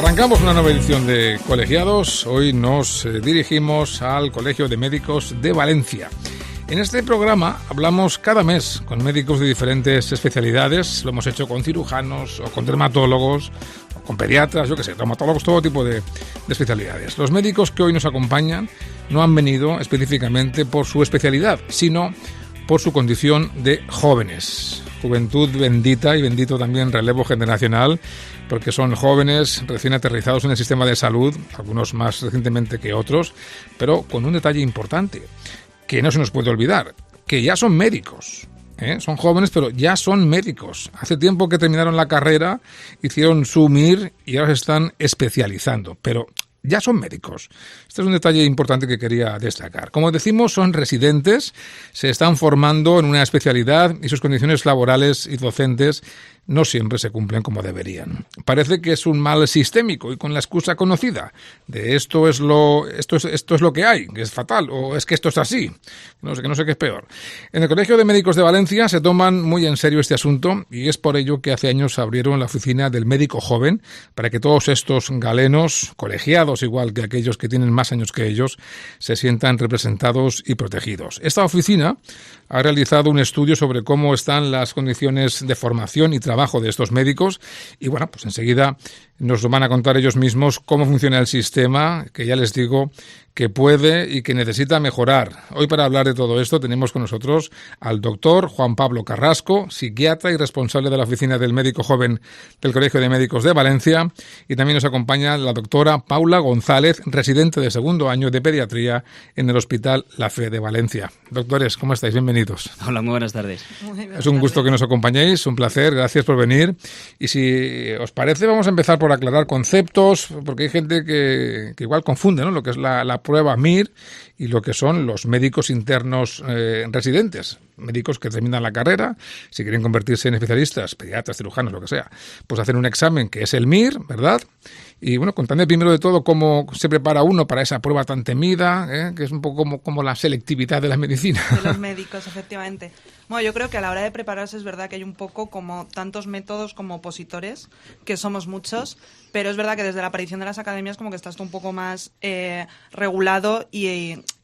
Arrancamos una nueva edición de Colegiados. Hoy nos dirigimos al Colegio de Médicos de Valencia. En este programa hablamos cada mes con médicos de diferentes especialidades. Lo hemos hecho con cirujanos o con dermatólogos o con pediatras, traumatólogos, todo tipo de especialidades. Los médicos que hoy nos acompañan no han venido específicamente por su especialidad, sino por su condición de jóvenes. Juventud bendita y bendito también relevo generacional, porque son jóvenes recién aterrizados en el sistema de salud, algunos más recientemente que otros, pero con un detalle importante que no se nos puede olvidar, que ya son médicos. Son jóvenes, pero ya son médicos. Hace tiempo que terminaron la carrera, hicieron su MIR y ahora se están especializando, pero ya son médicos. Este es un detalle importante que quería destacar. Como decimos, son residentes, se están formando en una especialidad y sus condiciones laborales y docentes no siempre se cumplen como deberían. Parece que es un mal sistémico y con la excusa conocida de esto es lo que hay, que es fatal, o es que esto es así. No sé qué es peor. En el Colegio de Médicos de Valencia se toman muy en serio este asunto y es por ello que hace años abrieron la oficina del médico joven para que todos estos galenos, colegiados igual que aquellos que tienen más años que ellos, se sientan representados y protegidos. Esta oficina ha realizado un estudio sobre cómo están las condiciones de formación y trabajo de estos médicos y bueno, pues enseguida nos lo van a contar ellos mismos cómo funciona el sistema, que ya les digo que puede y que necesita mejorar. Hoy para hablar de todo esto tenemos con nosotros al doctor Juan Pablo Carrasco, psiquiatra y responsable de la oficina del médico joven del Colegio de Médicos de Valencia, y también nos acompaña la doctora Paula González, residente de segundo año de pediatría en el Hospital La Fe de Valencia. Doctores, ¿cómo estáis? Bienvenidos. Hola, muy buenas tardes. Es un gusto que nos acompañéis, un placer, gracias por venir. Y si os parece, vamos a empezar por aclarar conceptos, porque hay gente que igual confunde, ¿no?, lo que es la prueba MIR y lo que son los médicos internos residentes. Médicos que terminan la carrera, si quieren convertirse en especialistas, pediatras, cirujanos, lo que sea, pues hacen un examen que es el MIR, ¿verdad? Y bueno, contadme primero de todo cómo se prepara uno para esa prueba tan temida, que es un poco como la selectividad de la medicina. De los médicos, efectivamente. Bueno, yo creo que a la hora de prepararse es verdad que hay un poco como tantos métodos como opositores, que somos muchos, pero es verdad que desde la aparición de las academias como que está esto un poco más regulado y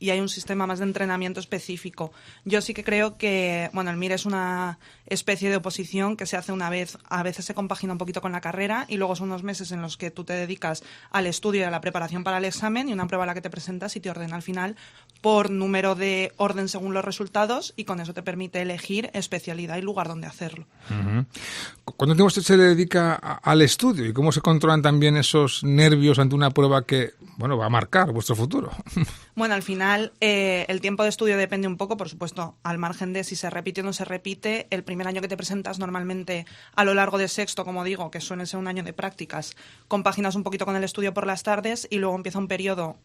hay un sistema más de entrenamiento específico. Yo sí que creo que, bueno, el MIR es una especie de oposición que se hace una vez, a veces se compagina un poquito con la carrera y luego son unos meses en los que tú te dedicas al estudio y a la preparación para el examen y una prueba a la que te presentas y te ordena al final por número de orden según los resultados y con eso te permite elegir especialidad y lugar donde hacerlo. Uh-huh. ¿Cuánto tiempo se dedica al estudio y cómo se controlan también esos nervios ante una prueba que, bueno, va a marcar vuestro futuro? Bueno, al final el tiempo de estudio depende un poco, por supuesto, al margen de si se repite o no se repite. El primer año que te presentas normalmente a lo largo de sexto, como digo, que suele ser un año de prácticas, compaginas un poquito con el estudio por las tardes y luego empieza un periodo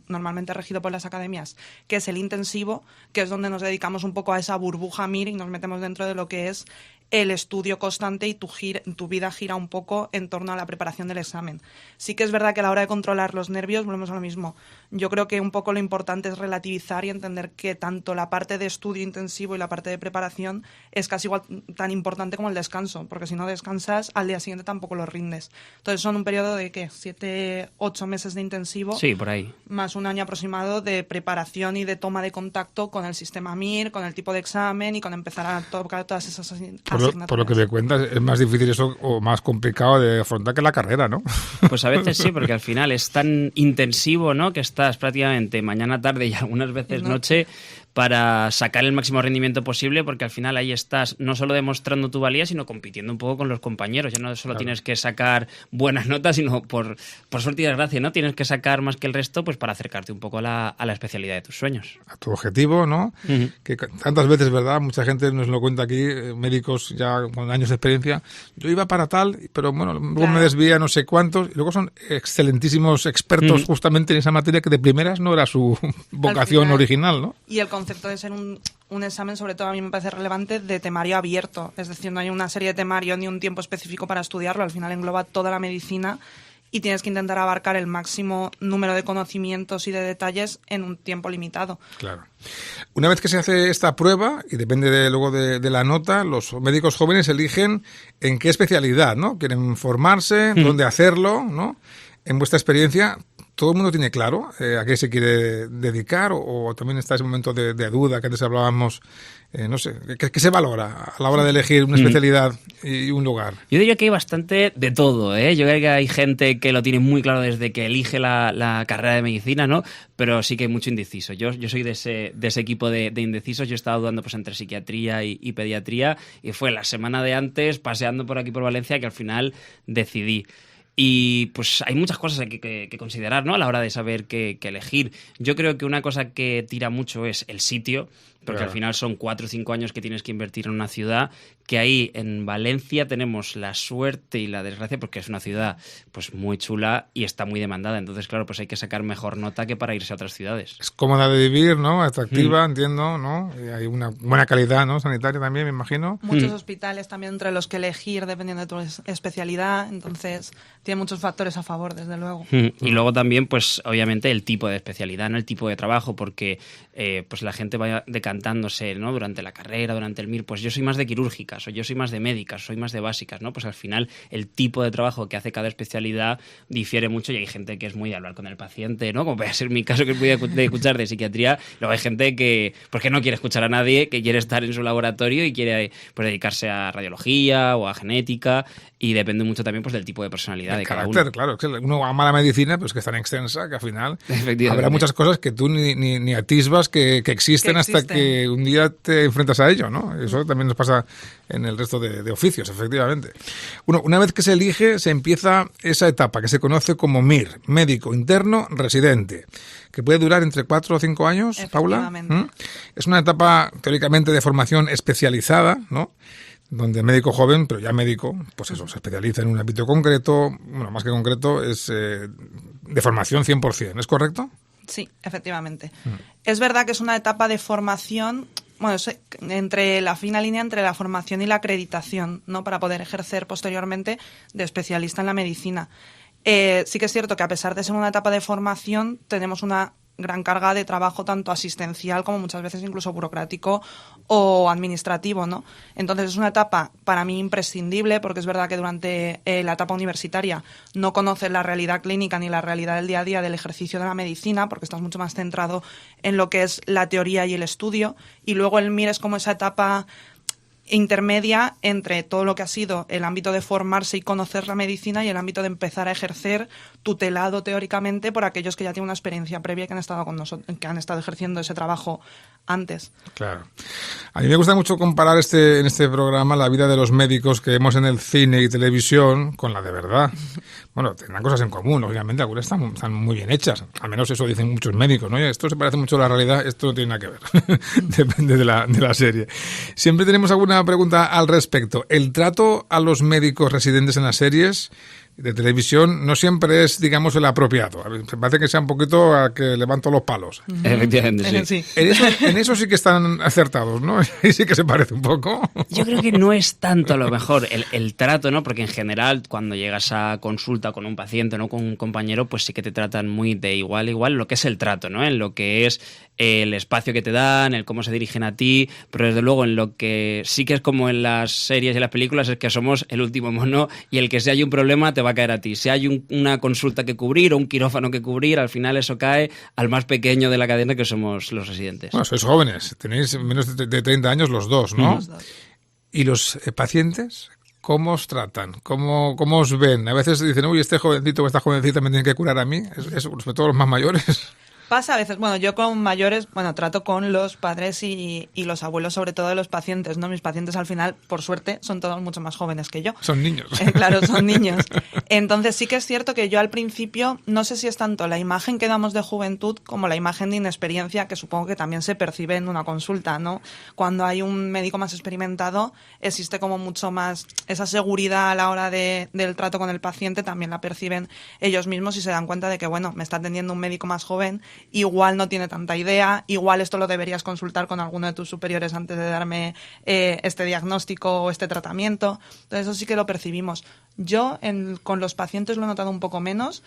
normalmente regido por las academias, que es el intensivo, que es donde nos dedicamos un poco a esa burbuja MIR y nos metemos dentro de lo que es el estudio constante y tu vida gira un poco en torno a la preparación del examen. Sí que es verdad que a la hora de controlar los nervios volvemos a lo mismo. Yo creo que un poco lo importante es relativizar y entender que tanto la parte de estudio intensivo y la parte de preparación es casi igual tan importante como el descanso, porque si no descansas, al día siguiente tampoco lo rindes. Entonces son un periodo de, 7, 8 meses de intensivo. Sí, por ahí. Más un año aproximado de preparación y de toma de contacto con el sistema MIR, con el tipo de examen y con empezar a tocar todas esas asignaturas. Por lo que me cuentas, es más difícil eso o más complicado de afrontar que la carrera, ¿no? Pues a veces sí, porque al final es tan intensivo, ¿no?, que estás prácticamente mañana, tarde y algunas veces noche para sacar el máximo rendimiento posible, porque al final ahí estás no solo demostrando tu valía, sino compitiendo un poco con los compañeros. Ya no solo tienes que sacar buenas notas, sino por suerte y desgracia, ¿no? Tienes que sacar más que el resto pues para acercarte un poco a la especialidad de tus sueños. A tu objetivo, ¿no? Uh-huh. Que tantas veces, ¿verdad? Mucha gente nos lo cuenta aquí, médicos ya con años de experiencia. Yo iba para tal, pero bueno, luego me desvía no sé cuántos. Y luego son excelentísimos expertos justamente en esa materia que de primeras no era su vocación original, ¿no? Y el concepto de ser un examen, sobre todo a mí me parece relevante, de temario abierto. Es decir, no hay una serie de temario ni un tiempo específico para estudiarlo. Al final engloba toda la medicina y tienes que intentar abarcar el máximo número de conocimientos y de detalles en un tiempo limitado. Claro. Una vez que se hace esta prueba, y depende luego de la nota, los médicos jóvenes eligen en qué especialidad, ¿no? Quieren formarse, dónde hacerlo, ¿no? En vuestra experiencia, ¿todo el mundo tiene claro a qué se quiere dedicar o también está ese momento de duda que antes hablábamos? No sé, ¿qué se valora a la hora de elegir una especialidad y un lugar? Yo diría que hay bastante de todo, ¿eh? Yo creo que hay gente que lo tiene muy claro desde que elige la carrera de medicina, ¿no? Pero sí que hay mucho indeciso. Yo soy de ese equipo de indecisos. Yo he estado dudando pues entre psiquiatría y pediatría y fue la semana de antes, paseando por aquí por Valencia, que al final decidí. Y pues hay muchas cosas que considerar, ¿no? A la hora de saber qué elegir. Yo creo que una cosa que tira mucho es el sitio, porque al final son 4 o 5 años que tienes que invertir en una ciudad, que ahí en Valencia tenemos la suerte y la desgracia porque es una ciudad pues muy chula y está muy demandada. Entonces, claro, pues hay que sacar mejor nota que para irse a otras ciudades. Es cómoda de vivir, ¿no? Atractiva, entiendo, ¿no? Y hay una buena calidad, ¿no? Sanitaria también, me imagino. Muchos hospitales también entre los que elegir dependiendo de tu especialidad. Entonces, tiene muchos factores a favor, desde luego. Y luego también, pues obviamente el tipo de especialidad, ¿no? El tipo de trabajo, porque pues la gente va decantándose, ¿no? Durante la carrera, durante el MIR, pues yo soy más de quirúrgicas, o yo soy más de médicas, soy más de básicas, ¿no? Pues al final el tipo de trabajo que hace cada especialidad difiere mucho y hay gente que es muy de hablar con el paciente, ¿no? Como puede ser mi caso, que es muy de escuchar de psiquiatría. Luego hay gente que no quiere escuchar a nadie, que quiere estar en su laboratorio y quiere pues dedicarse a radiología o a genética, y depende mucho también pues del tipo de personalidad de cada uno. Claro, que uno ama la medicina, pero es que es tan extensa que al final habrá muchas cosas que tú ni atisbas que existen hasta que un día te enfrentas a ello, ¿no? Eso también nos pasa en el resto de oficios, efectivamente. Una vez que se elige, se empieza esa etapa que se conoce como MIR, médico interno residente, que puede durar entre 4 o 5 años, Paula. Es una etapa teóricamente de formación especializada, ¿no? Donde el médico joven, pero ya médico, pues eso, se especializa en un ámbito concreto, bueno, más que concreto, es de formación 100%, ¿es correcto? Sí, efectivamente. Es verdad que es una etapa de formación, bueno, entre la fina línea entre la formación y la acreditación, ¿no? Para poder ejercer posteriormente de especialista en la medicina. Sí que es cierto que a pesar de ser una etapa de formación, tenemos una gran carga de trabajo tanto asistencial como muchas veces incluso burocrático o administrativo, ¿no? Entonces es una etapa para mí imprescindible, porque es verdad que durante la etapa universitaria no conoces la realidad clínica ni la realidad del día a día del ejercicio de la medicina, porque estás mucho más centrado en lo que es la teoría y el estudio, y luego el MIR es como esa etapa intermedia entre todo lo que ha sido el ámbito de formarse y conocer la medicina y el ámbito de empezar a ejercer tutelado teóricamente por aquellos que ya tienen una experiencia previa que han estado con nosotros, que han estado ejerciendo ese trabajo antes. Claro. A mí me gusta mucho comparar en este programa la vida de los médicos que vemos en el cine y televisión con la de verdad. Bueno, tendrán cosas en común, obviamente, algunas están muy bien hechas. Al menos eso dicen muchos médicos, ¿no? Esto se parece mucho a la realidad, esto no tiene nada que ver. Depende de la serie. Siempre tenemos alguna pregunta al respecto. ¿El trato a los médicos residentes en las series de televisión no siempre es, digamos, el apropiado? Me parece que sea un poquito a que levanto los palos. Efectivamente, sí. En eso sí que están acertados, ¿no? Y sí que se parece un poco. Yo creo que no es tanto a lo mejor el trato, ¿no? Porque en general cuando llegas a consulta con un paciente, ¿no? Con un compañero, pues sí que te tratan muy de igual a igual lo que es el trato, ¿no? En lo que es el espacio que te dan, el cómo se dirigen a ti, pero desde luego en lo que sí que es como en las series y las películas es que somos el último mono y el que si hay un problema te va a caer a ti. Si hay una consulta que cubrir o un quirófano que cubrir, al final eso cae al más pequeño de la cadena, que somos los residentes. Bueno, sois jóvenes, tenéis menos de 30 años los dos, ¿no? Los dos. ¿Y los pacientes? ¿Cómo os tratan? ¿Cómo os ven? A veces dicen, uy, este jovencito o esta jovencita me tiene que curar a mí, sobre todo los más mayores. Pasa a veces, bueno, yo con mayores, bueno, trato con los padres y los abuelos, sobre todo de los pacientes, ¿no? Mis pacientes al final, por suerte, son todos mucho más jóvenes que yo. Son niños. Claro, son niños. Entonces sí que es cierto que yo al principio, no sé si es tanto la imagen que damos de juventud como la imagen de inexperiencia, que supongo que también se percibe en una consulta, ¿no? Cuando hay un médico más experimentado, existe como mucho más esa seguridad a la hora del trato con el paciente, también la perciben ellos mismos y se dan cuenta de que, bueno, me está atendiendo un médico más joven, igual no tiene tanta idea, igual esto lo deberías consultar con alguno de tus superiores antes de darme este diagnóstico o este tratamiento. Entonces eso sí que lo percibimos. Yo con los pacientes lo he notado un poco menos.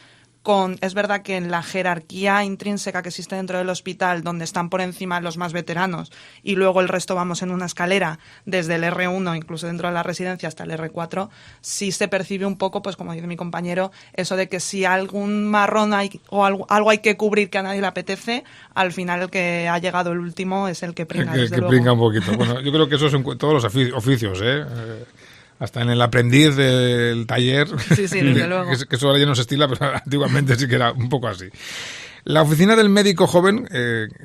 Es verdad que en la jerarquía intrínseca que existe dentro del hospital, donde están por encima los más veteranos y luego el resto vamos en una escalera desde el R1, incluso dentro de la residencia, hasta el R4, sí se percibe un poco, pues como dice mi compañero, eso de que si algún marrón hay o algo hay que cubrir que a nadie le apetece, al final el que ha llegado el último es el que pringa, que pringa un poquito. Bueno, yo creo que eso es en todos los oficios, hasta en el aprendiz del taller, sí, desde luego. Que eso ahora ya no se estila, pero antiguamente sí que era un poco así. La Oficina del Médico Joven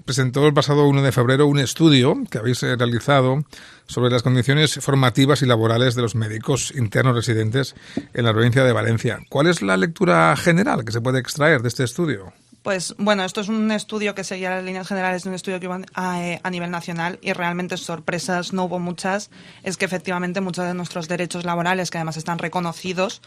presentó el pasado 1 de febrero un estudio que habéis realizado sobre las condiciones formativas y laborales de los médicos internos residentes en la provincia de Valencia. ¿Cuál es la lectura general que se puede extraer de este estudio? Pues bueno, esto es un estudio que seguía las líneas generales de un estudio que iba a nivel nacional y realmente sorpresas no hubo muchas. Es que efectivamente muchos de nuestros derechos laborales, que además están reconocidos,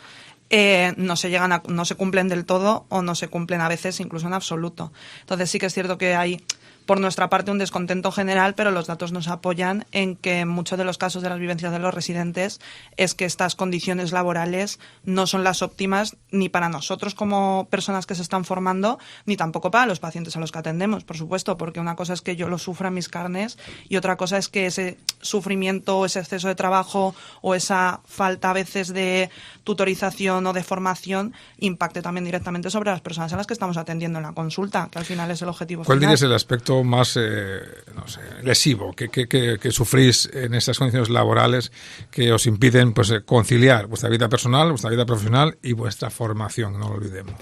no se cumplen del todo o no se cumplen a veces incluso en absoluto. Entonces sí que es cierto que hay por nuestra parte un descontento general, pero los datos nos apoyan en que en muchos de los casos de las vivencias de los residentes es que estas condiciones laborales no son las óptimas ni para nosotros como personas que se están formando, ni tampoco para los pacientes a los que atendemos, por supuesto, porque una cosa es que yo lo sufra en mis carnes y otra cosa es que ese sufrimiento o ese exceso de trabajo o esa falta a veces de tutorización o de formación impacte también directamente sobre las personas a las que estamos atendiendo en la consulta, que al final es el objetivo final. ¿Cuál dirías el aspecto más lesivo que sufrís en estas condiciones laborales que os impiden pues conciliar vuestra vida personal, vuestra vida profesional y vuestra formación? No lo olvidemos.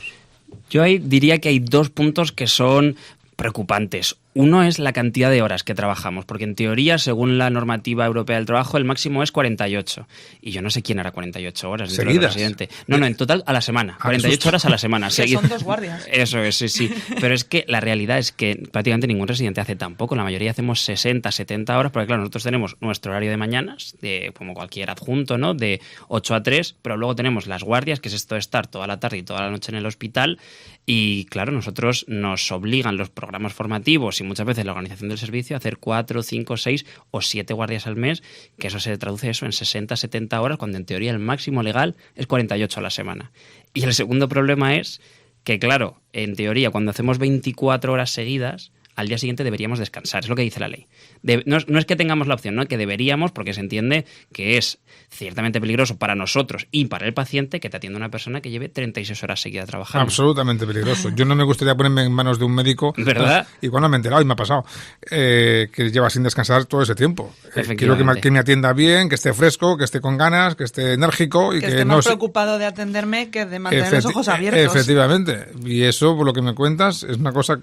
Yo ahí diría que hay dos puntos que son preocupantes. Uno es la cantidad de horas que trabajamos, porque en teoría, según la normativa europea del trabajo, el máximo es 48. Y yo no sé quién hará 48 horas dentro del residente. No, en total a la semana. 48 horas a la semana. Son 2 guardias. Eso es, sí. Pero es que la realidad es que prácticamente ningún residente hace tan poco. La mayoría hacemos 60, 70 horas, porque claro, nosotros tenemos nuestro horario de mañanas, como cualquier adjunto, ¿no? De 8 a 3, pero luego tenemos las guardias, que es esto de estar toda la tarde y toda la noche en el hospital. Y claro, nosotros nos obligan los programas formativos y muchas veces la organización del servicio a hacer 4, 5, 6 o 7 guardias al mes, que eso se traduce en 60, 70 horas, cuando en teoría el máximo legal es 48 a la semana. Y el segundo problema es que, claro, en teoría, cuando hacemos 24 horas seguidas, al día siguiente deberíamos descansar, es lo que dice la ley. No es que tengamos la opción, ¿no? Que deberíamos, porque se entiende que es ciertamente peligroso para nosotros y para el paciente que te atienda una persona que lleve 36 horas seguidas trabajando. Absolutamente peligroso. Yo no me gustaría ponerme en manos de un médico, ¿verdad? Y cuando me he enterado y me ha pasado, que lleva sin descansar todo ese tiempo. Quiero que me atienda bien, que esté fresco, que esté con ganas, que esté enérgico y que esté no más preocupado de atenderme que de mantener los ojos abiertos. Efectivamente. Y eso, por lo que me cuentas, es una cosa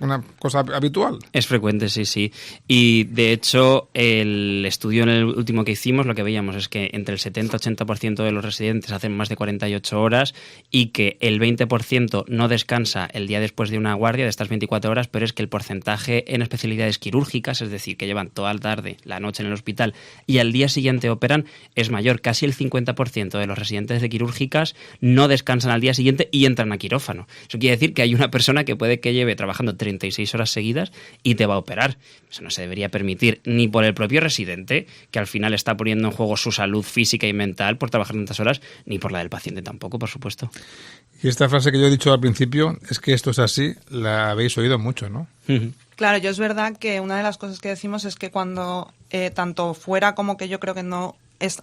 habitual. Es frecuente, sí. Y de hecho, el estudio en el último que hicimos, lo que veíamos es que entre el 70-80% de los residentes hacen más de 48 horas y que el 20% no descansa el día después de una guardia de estas 24 horas, pero es que el porcentaje en especialidades quirúrgicas, es decir, que llevan toda la tarde, la noche en el hospital y al día siguiente operan, es mayor. Casi el 50% de los residentes de quirúrgicas no descansan al día siguiente y entran a quirófano. Eso quiere decir que hay una persona que puede que lleve trabajando 36 horas seguidas y te va a operar. Eso no se debería permitir ni por el propio residente, que al final está poniendo en juego su salud física y mental por trabajar tantas horas, ni por la del paciente tampoco, por supuesto. Y esta frase que yo he dicho al principio, es que esto es así, la habéis oído mucho, ¿no? Claro, yo es verdad que una de las cosas que decimos es que cuando tanto fuera como que yo creo que no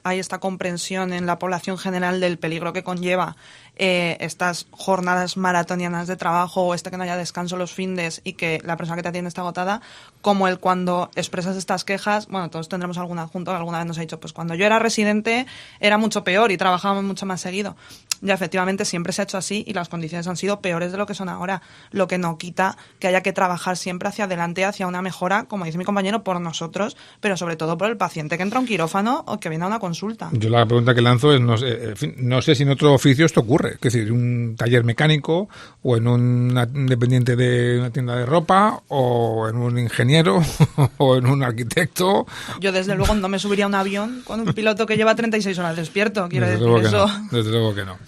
hay esta comprensión en la población general del peligro que conlleva estas jornadas maratonianas de trabajo o que no haya descanso los findes y que la persona que te atiende está agotada, como el cuando expresas estas quejas, bueno, todos tendremos algún adjunto que alguna vez nos ha dicho, pues cuando yo era residente era mucho peor y trabajábamos mucho más seguido. Ya efectivamente siempre se ha hecho así y las condiciones han sido peores de lo que son ahora, lo que no quita que haya que trabajar siempre hacia adelante, hacia una mejora, como dice mi compañero, por nosotros, pero sobre todo por el paciente que entra a un quirófano o que viene a una consulta. Yo la pregunta que lanzo es, no sé si en otro oficio esto ocurre, es decir, un taller mecánico o en un dependiente de una tienda de ropa o en un ingeniero o en un arquitecto. Yo desde luego no me subiría a un avión con un piloto que lleva 36 horas despierto, quiero decir eso. Desde luego que no.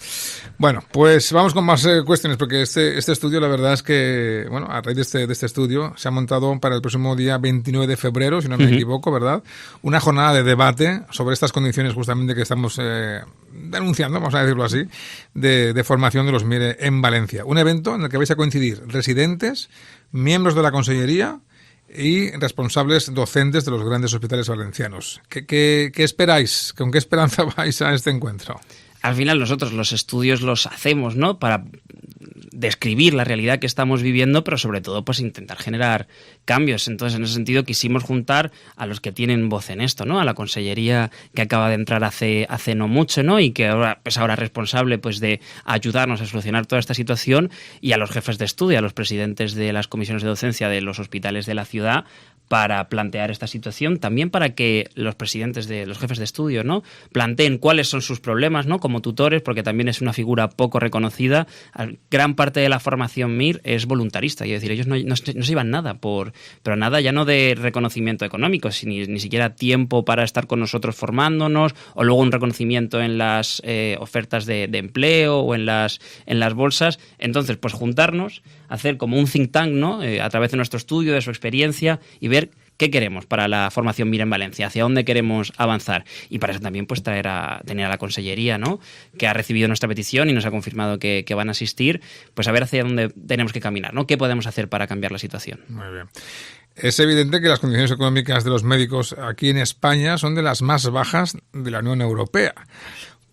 Bueno, pues vamos con más cuestiones, porque este estudio, la verdad es que, bueno, a raíz de este estudio, se ha montado para el próximo día 29 de febrero, si no me equivoco, ¿verdad? Una jornada de debate sobre estas condiciones justamente que estamos denunciando, vamos a decirlo así, de formación de los MIR en Valencia. Un evento en el que vais a coincidir residentes, miembros de la Consellería y responsables docentes de los grandes hospitales valencianos. ¿Qué esperáis? ¿Con qué esperanza vais a este encuentro? Al final nosotros los estudios los hacemos, ¿no?, para describir la realidad que estamos viviendo, pero sobre todo pues intentar generar cambios. Entonces, en ese sentido, quisimos juntar a los que tienen voz en esto, ¿no? A la Consellería, que acaba de entrar hace no mucho, ¿no? Y que ahora es responsable pues de ayudarnos a solucionar toda esta situación, y a los jefes de estudio, a los presidentes de las comisiones de docencia de los hospitales de la ciudad, para plantear esta situación, también para que los presidentes de los jefes de estudio, ¿no?, planteen cuáles son sus problemas, ¿no?, como tutores, porque también es una figura poco reconocida. Gran parte de la formación MIR es voluntarista, es decir, ellos no se llevan nada pero nada ya no de reconocimiento económico, ni siquiera tiempo para estar con nosotros formándonos, o luego un reconocimiento en las ofertas de empleo o en las bolsas. Entonces, pues juntarnos, hacer como un think tank, ¿no?, a través de nuestro estudio, de su experiencia, y ver qué queremos para la formación MIR en Valencia, hacia dónde queremos avanzar. Y para eso también pues tener a la Consellería, ¿no?, que ha recibido nuestra petición y nos ha confirmado que van a asistir, pues a ver hacia dónde tenemos que caminar, ¿no?, qué podemos hacer para cambiar la situación. Muy bien. Es evidente que las condiciones económicas de los médicos aquí en España son de las más bajas de la Unión Europea.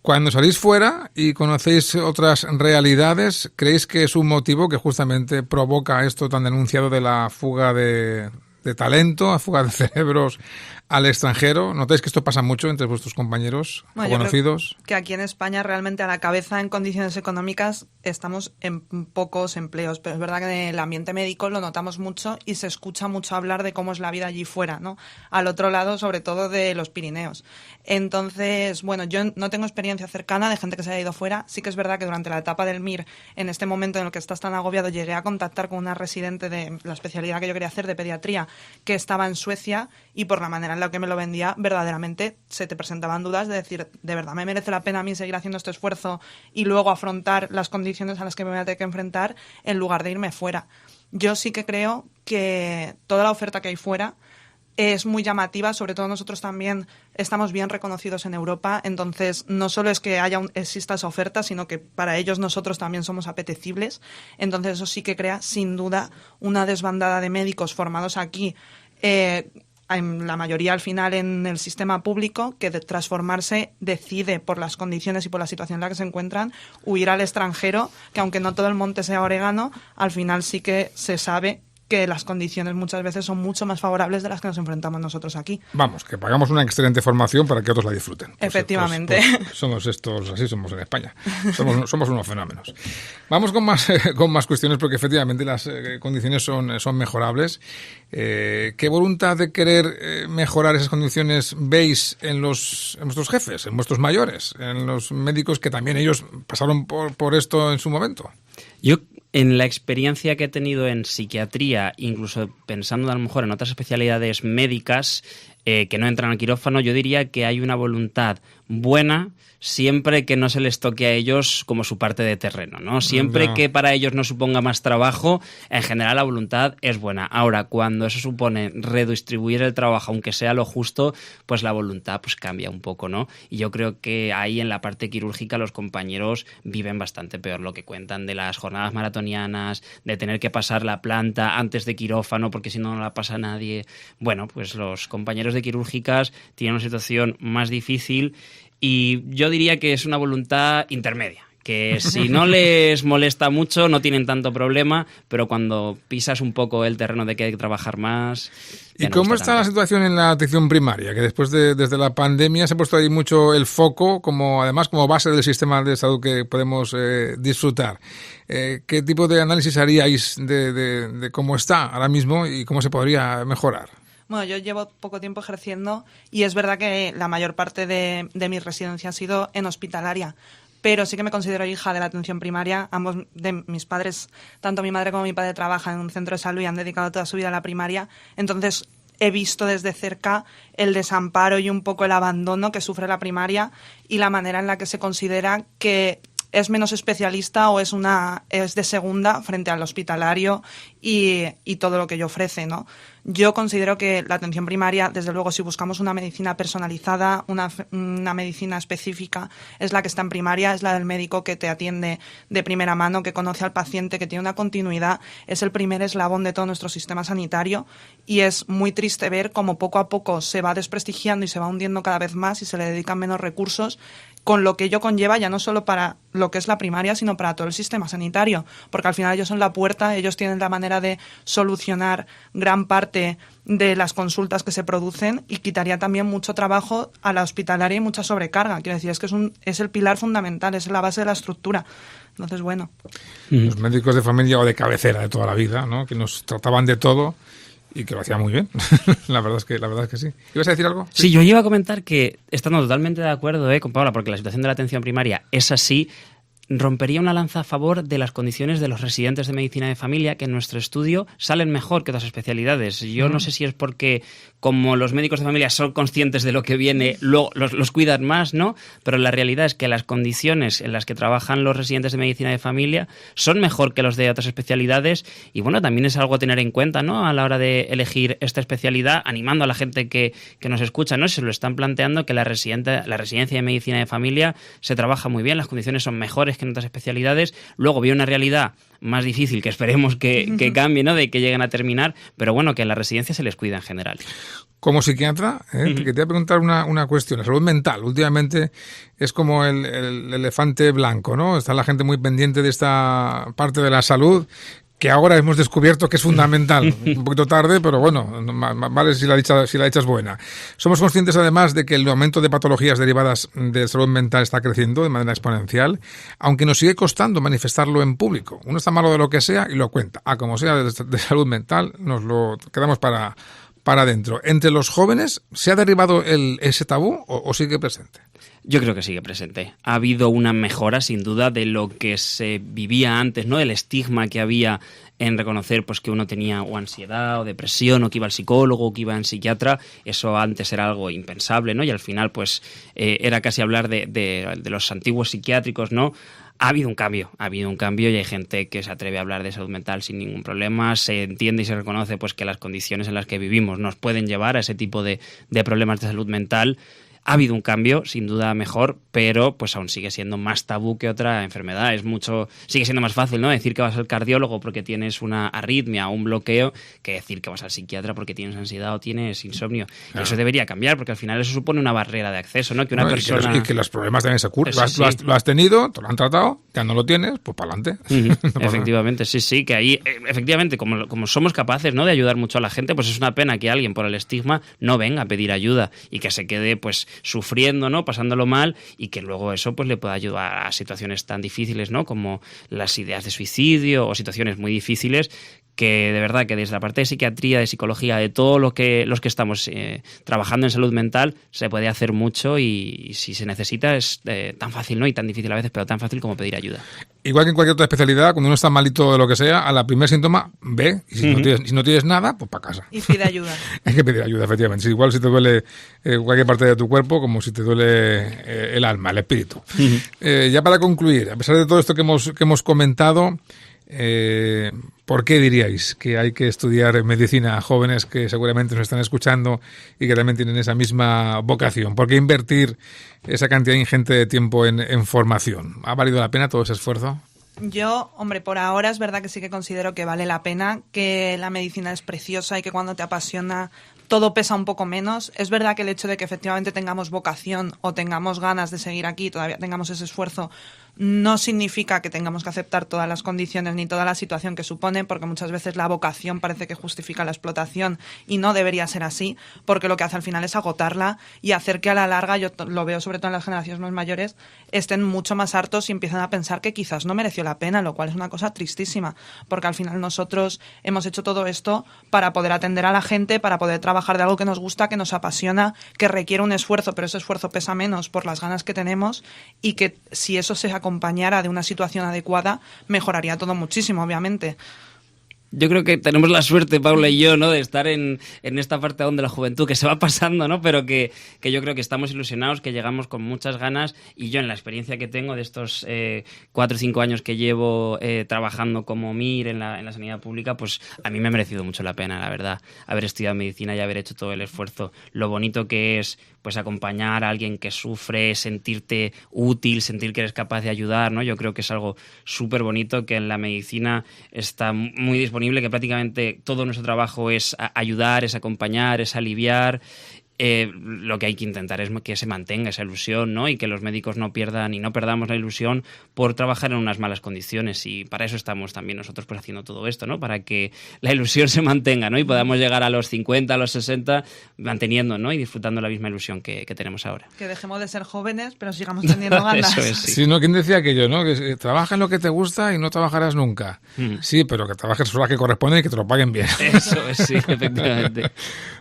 Cuando salís fuera y conocéis otras realidades, ¿creéis que es un motivo que justamente provoca esto tan denunciado de la fuga de talento, a fuga de cerebros al extranjero? ¿Notáis que esto pasa mucho entre vuestros compañeros o conocidos? Creo que aquí en España realmente a la cabeza en condiciones económicas estamos en pocos empleos, pero es verdad que en el ambiente médico lo notamos mucho y se escucha mucho hablar de cómo es la vida allí fuera, ¿no?, al otro lado, sobre todo de los Pirineos. Entonces, bueno, yo no tengo experiencia cercana de gente que se haya ido fuera. Sí que es verdad que durante la etapa del MIR, en este momento en el que estás tan agobiado, llegué a contactar con una residente de la especialidad que yo quería hacer, de pediatría, que estaba en Suecia, y por la manera en la que me lo vendía, verdaderamente se te presentaban dudas de decir, ¿de verdad me merece la pena a mí seguir haciendo este esfuerzo y luego afrontar las condiciones a las que me voy a tener que enfrentar en lugar de irme fuera? Yo sí que creo que toda la oferta que hay fuera es muy llamativa, sobre todo nosotros también estamos bien reconocidos en Europa, entonces no solo es que exista esa oferta, sino que para ellos nosotros también somos apetecibles. Entonces eso sí que crea sin duda una desbandada de médicos formados aquí, en la mayoría al final en el sistema público, que de transformarse decide por las condiciones y por la situación en la que se encuentran huir al extranjero, que aunque no todo el monte sea orégano, al final sí que se sabe que las condiciones muchas veces son mucho más favorables de las que nos enfrentamos nosotros aquí. Vamos, que pagamos una excelente formación para que otros la disfruten. Efectivamente. Pues somos estos, así somos en España. Somos unos fenómenos. Vamos con más cuestiones, porque efectivamente las condiciones son mejorables. ¿Qué voluntad de querer mejorar esas condiciones veis en vuestros jefes, en vuestros mayores, en los médicos que también ellos pasaron por esto en su momento? Yo, en la experiencia que he tenido en psiquiatría, incluso pensando a lo mejor en otras especialidades médicas que no entran al quirófano, yo diría que hay una voluntad buena siempre que no se les toque a ellos como su parte de terreno, ¿no? Siempre que para ellos no suponga más trabajo, en general la voluntad es buena. Ahora, cuando eso supone redistribuir el trabajo, aunque sea lo justo, pues la voluntad pues cambia un poco, ¿no? Y yo creo que ahí en la parte quirúrgica los compañeros viven bastante peor. Lo que cuentan de las jornadas maratonianas, de tener que pasar la planta antes de quirófano porque si no, no la pasa nadie. Bueno, pues los compañeros de quirúrgicas tienen una situación más difícil. Y yo diría que es una voluntad intermedia, que si no les molesta mucho no tienen tanto problema, pero cuando pisas un poco el terreno de que hay que trabajar más... ¿Y cómo está la situación en la atención primaria? Que desde la pandemia se ha puesto ahí mucho el foco, además como base del sistema de salud que podemos disfrutar. ¿Qué tipo de análisis haríais de cómo está ahora mismo y cómo se podría mejorar? Bueno, yo llevo poco tiempo ejerciendo y es verdad que la mayor parte de mi residencia ha sido en hospitalaria, pero sí que me considero hija de la atención primaria. Ambos de mis padres, tanto mi madre como mi padre, trabajan en un centro de salud y han dedicado toda su vida a la primaria, entonces he visto desde cerca el desamparo y un poco el abandono que sufre la primaria y la manera en la que se considera que es menos especialista o es de segunda frente al hospitalario y todo lo que ello ofrece, ¿no? Yo considero que la atención primaria, desde luego, si buscamos una medicina personalizada, una medicina específica, es la que está en primaria, es la del médico que te atiende de primera mano, que conoce al paciente, que tiene una continuidad, es el primer eslabón de todo nuestro sistema sanitario, y es muy triste ver cómo poco a poco se va desprestigiando y se va hundiendo cada vez más y se le dedican menos recursos, con lo que ello conlleva ya no solo para lo que es la primaria, sino para todo el sistema sanitario, porque al final ellos son la puerta, ellos tienen la manera de solucionar gran parte de las consultas que se producen y quitaría también mucho trabajo a la hospitalaria y mucha sobrecarga. Quiero decir, es que es el pilar fundamental, es la base de la estructura. Entonces, bueno. Los médicos de familia o de cabecera de toda la vida, ¿no? Que nos trataban de todo y que lo hacía muy bien. La verdad es que sí. ¿Ibas a decir algo? Sí, yo iba a comentar que, estando totalmente de acuerdo con Paula, porque la situación de la atención primaria es así, rompería una lanza a favor de las condiciones de los residentes de medicina de familia, que en nuestro estudio salen mejor que otras especialidades. Yo no sé si es porque, como los médicos de familia son conscientes de lo que viene, luego los cuidan más, ¿no? Pero la realidad es que las condiciones en las que trabajan los residentes de medicina de familia son mejor que los de otras especialidades, y bueno, también es algo a tener en cuenta, ¿no? A la hora de elegir esta especialidad, animando a la gente que nos escucha, ¿no? Se lo están planteando, que la residencia de medicina de familia se trabaja muy bien, las condiciones son mejores que en otras especialidades. Luego viene una realidad más difícil que esperemos que cambie, ¿no? De que lleguen a terminar, pero bueno, que en la residencia se les cuida en general. Como psiquiatra, que te voy a preguntar una cuestión. La salud mental últimamente es como el elefante blanco, ¿no? Está la gente muy pendiente de esta parte de la salud, que ahora hemos descubierto que es fundamental. Un poquito tarde, pero bueno, vale si la dicha es buena. Somos conscientes además de que el aumento de patologías derivadas de salud mental está creciendo de manera exponencial, aunque nos sigue costando manifestarlo en público. Uno está malo de lo que sea y lo cuenta. Como sea de salud mental, nos lo quedamos para adentro. ¿Entre los jóvenes se ha derribado ese tabú o sigue presente? Yo creo que sigue presente. Ha habido una mejora, sin duda, de lo que se vivía antes, ¿no? El estigma que había en reconocer pues que uno tenía o ansiedad o depresión, o que iba al psicólogo o que iba al psiquiatra. Eso antes era algo impensable, ¿no? Y al final pues era casi hablar de los antiguos psiquiátricos, ¿no? Ha habido un cambio y hay gente que se atreve a hablar de salud mental sin ningún problema. Se entiende y se reconoce pues que las condiciones en las que vivimos nos pueden llevar a ese tipo de problemas de salud mental. Ha habido un cambio, sin duda mejor, pero pues aún sigue siendo más tabú que otra enfermedad. Sigue siendo más fácil, ¿no? Decir que vas al cardiólogo porque tienes una arritmia o un bloqueo, que decir que vas al psiquiatra porque tienes ansiedad o tienes insomnio. Claro. Y eso debería cambiar, porque al final eso supone una barrera de acceso, ¿no? Que una persona... Y que los problemas también se curan. Lo has tenido, te lo han tratado, ya no lo tienes, pues para adelante. Efectivamente, sí, que ahí, efectivamente, como somos capaces, ¿no? De ayudar mucho a la gente, pues es una pena que alguien por el estigma no venga a pedir ayuda y que se quede, pues, sufriendo, ¿no? Pasándolo mal, y que luego eso pues le pueda ayudar a situaciones tan difíciles, ¿no? Como las ideas de suicidio o situaciones muy difíciles, que de verdad que desde la parte de psiquiatría, de psicología, de todo los que estamos trabajando en salud mental, se puede hacer mucho, y si se necesita es tan fácil, ¿no? Y tan difícil a veces, pero tan fácil como pedir ayuda. Igual que en cualquier otra especialidad, cuando uno está malito de lo que sea, a la primer síntoma, ve, y si no tienes nada, pues para casa. Y pide ayuda. Hay que pedir ayuda, efectivamente. Igual si te duele cualquier parte de tu cuerpo, como si te duele el alma, el espíritu. Ya para concluir, a pesar de todo esto que hemos comentado, ¿por qué diríais que hay que estudiar medicina a jóvenes que seguramente nos están escuchando y que también tienen esa misma vocación? ¿Por qué invertir esa cantidad ingente de tiempo en formación? ¿Ha valido la pena todo ese esfuerzo? Yo, hombre, por ahora es verdad que sí que considero que vale la pena, que la medicina es preciosa y que cuando te apasiona todo pesa un poco menos. Es verdad que el hecho de que efectivamente tengamos vocación o tengamos ganas de seguir aquí, todavía tengamos ese esfuerzo, no significa que tengamos que aceptar todas las condiciones ni toda la situación que supone, porque muchas veces la vocación parece que justifica la explotación y no debería ser así, porque lo que hace al final es agotarla y hacer que a la larga, yo lo veo sobre todo en las generaciones más mayores, estén mucho más hartos y empiezan a pensar que quizás no mereció la pena, lo cual es una cosa tristísima, porque al final nosotros hemos hecho todo esto para poder atender a la gente, para poder trabajar de algo que nos gusta, que nos apasiona, que requiere un esfuerzo, pero ese esfuerzo pesa menos por las ganas que tenemos, y que si eso se acompañara de una situación adecuada, mejoraría todo muchísimo, obviamente. Yo creo que tenemos la suerte, Paula y yo, ¿no?, de estar en esta parte aún de la juventud que se va pasando, ¿no?, pero que yo creo que estamos ilusionados, que llegamos con muchas ganas, y yo en la experiencia que tengo de estos 4 o 5 años que llevo trabajando como MIR en la sanidad pública, pues a mí me ha merecido mucho la pena, la verdad, haber estudiado medicina y haber hecho todo el esfuerzo. Lo bonito que es pues acompañar a alguien que sufre, sentirte útil, sentir que eres capaz de ayudar, ¿no? Yo creo que es algo súper bonito, que en la medicina está muy disponible, que prácticamente todo nuestro trabajo es ayudar, es acompañar, es aliviar. Lo que hay que intentar es que se mantenga esa ilusión, ¿no? Y que los médicos no pierdan y no perdamos la ilusión por trabajar en unas malas condiciones, y para eso estamos también nosotros pues haciendo todo esto, ¿no? Para que la ilusión se mantenga, ¿no? Y podamos llegar a los 50, a los 60 manteniendo, ¿no?, y disfrutando la misma ilusión que tenemos ahora. Que dejemos de ser jóvenes, pero sigamos teniendo ganas. Eso es, sí. Sí, ¿no? ¿Quién decía aquello, no? Que trabaja en lo que te gusta y no trabajarás nunca. Sí, pero que trabajes las horas que corresponden y que te lo paguen bien. Eso es, sí, efectivamente.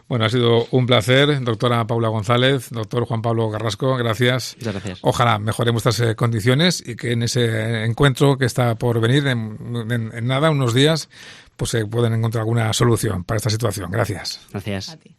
Bueno, ha sido un placer, doctora Paula González, doctor Juan Pablo Carrasco, gracias. Muchas gracias. Ojalá mejoren vuestras condiciones y que en ese encuentro que está por venir, en nada, unos días, pues se pueden encontrar alguna solución para esta situación. Gracias. Gracias. A ti.